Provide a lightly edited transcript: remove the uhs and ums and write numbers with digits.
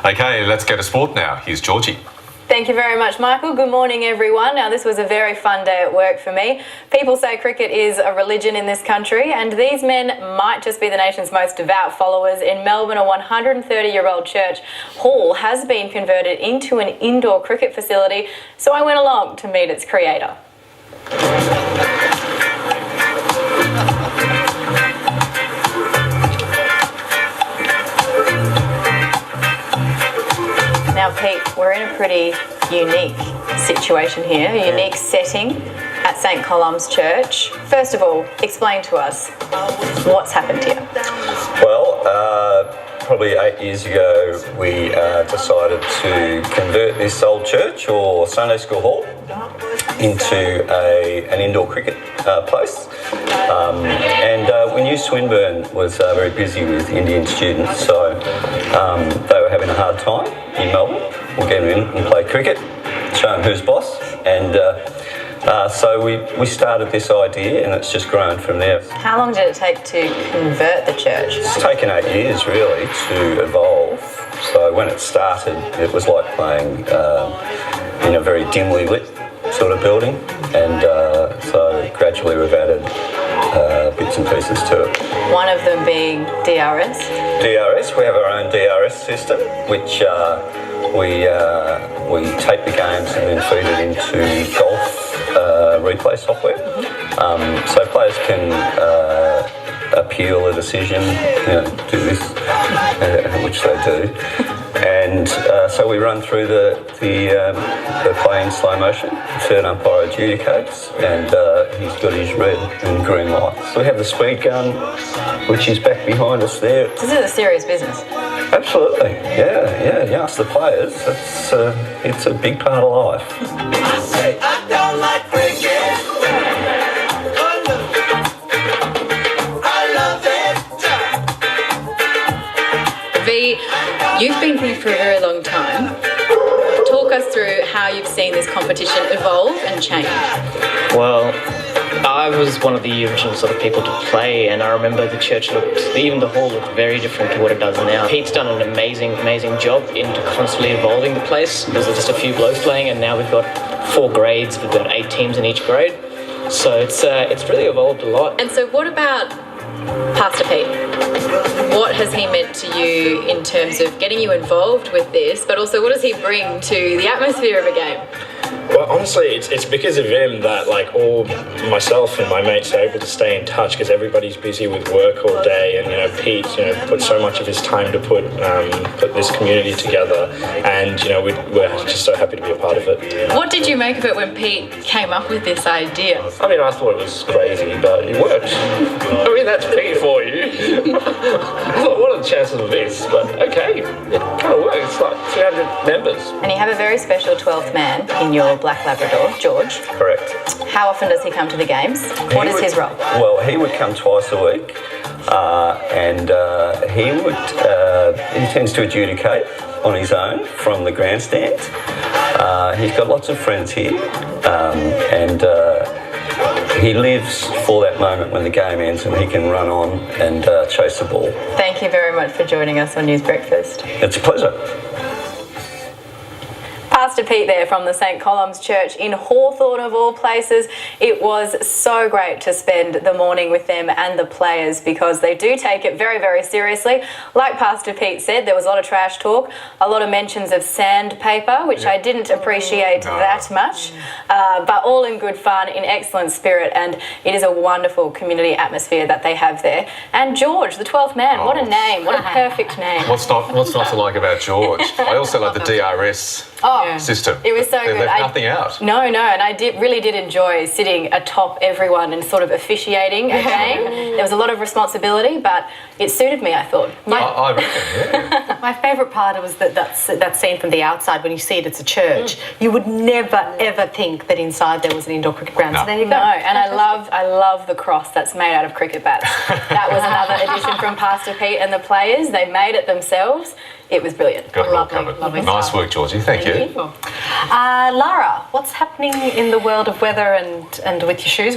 Okay, let's go to sport now. Here's Georgie. Thank you very much, Michael. Good morning, everyone. Now, this was a very fun day at work for me. People say cricket is a religion in this country, and these men might just be the nation's most devout followers. In Melbourne, a 130-year-old church hall has been converted into an indoor cricket facility, so I went along to meet its creator. Now, Pete, we're in a pretty unique situation here, a unique setting at St. Colum's Church. First of all, explain to us what's happened here. Well, probably 8 years ago, we decided to convert this old church or Sunday school hall into an indoor cricket place. We knew Swinburne was very busy with Indian students, so they were having a hard time in Melbourne. We'll get them in and play cricket, show them who's boss, and so we started this idea, and it's just grown from there. How long did it take to convert the church? It's taken 8 years really to evolve. So when it started, it was like playing in a very dimly lit sort of building, and so gradually we've added bits and pieces to it. One of them being DRS? DRS, we have our own DRS system, which we tape the games and then feed it into golf replay software. So players can appeal a decision, do this, which they do. And so we run through the play in slow motion. The third umpire adjudicates, and he's got his red and green lights. So we have the speed gun, which is back behind us there. This is a serious business. Absolutely, yeah. You ask the players, it's a big part of life. I say I don't like cricket. V, you've been here for a very long time. Talk us through how you've seen this competition evolve and change. Well, I was one of the original sort of people to play, and I remember the church even the hall looked very different to what it does now. Pete's done an amazing job into constantly evolving the place. There's just a few blokes playing, and now we've got 4 grades. We've got 8 teams in each grade. So it's really evolved a lot. And so what about Pastor Pete? What has he meant to you in terms of getting you involved with this, but also what does he bring to the atmosphere of a game? Well, honestly, it's because of him that all myself and my mates are able to stay in touch, because everybody's busy with work all day, and Pete put so much of his time to put this community together, and we're just so happy to be a part of it. What did you make of it when Pete came up with this idea? I mean, I thought it was crazy, but it worked. I mean, that's Pete for you. What are the chances of this? But okay, it kind of works. It's like 300 members. And you have a very special 12th man in your Black Labrador, George. Correct. How often does he come to the games? What is his role? Well, he would come twice a week, and he tends to adjudicate on his own from the grandstand. He's got lots of friends here, and he lives for that moment when the game ends and he can run on and chase the ball. Thank you very much for joining us on News Breakfast. It's a pleasure. Pastor Pete there from the St. Colum's Church in Hawthorn, of all places. It was so great to spend the morning with them and the players, because they do take it very, very seriously. Like Pastor Pete said, there was a lot of trash talk, a lot of mentions of sandpaper, which I didn't appreciate that much, but all in good fun, in excellent spirit, and it is a wonderful community atmosphere that they have there. And George, the 12th man, what a name, what a perfect name. What's not to like about George? I also like the DRS system. It was so they good. left nothing out. No, and I really did enjoy sitting atop everyone and sort of officiating a game. There was a lot of responsibility, but it suited me, I thought. I reckon, yeah. My favourite part was that scene from the outside when you see it, it's a church. You would never ever think that inside there was an indoor cricket ground. No. So there you go. No, and I love the cross that's made out of cricket bats. That was another addition from Pastor Pete and the players. They made it themselves. It was brilliant. Got it all covered. Lovely Nice stuff. work, Georgie. Thank you. Lara, what's happening in the world of weather and with your shoes?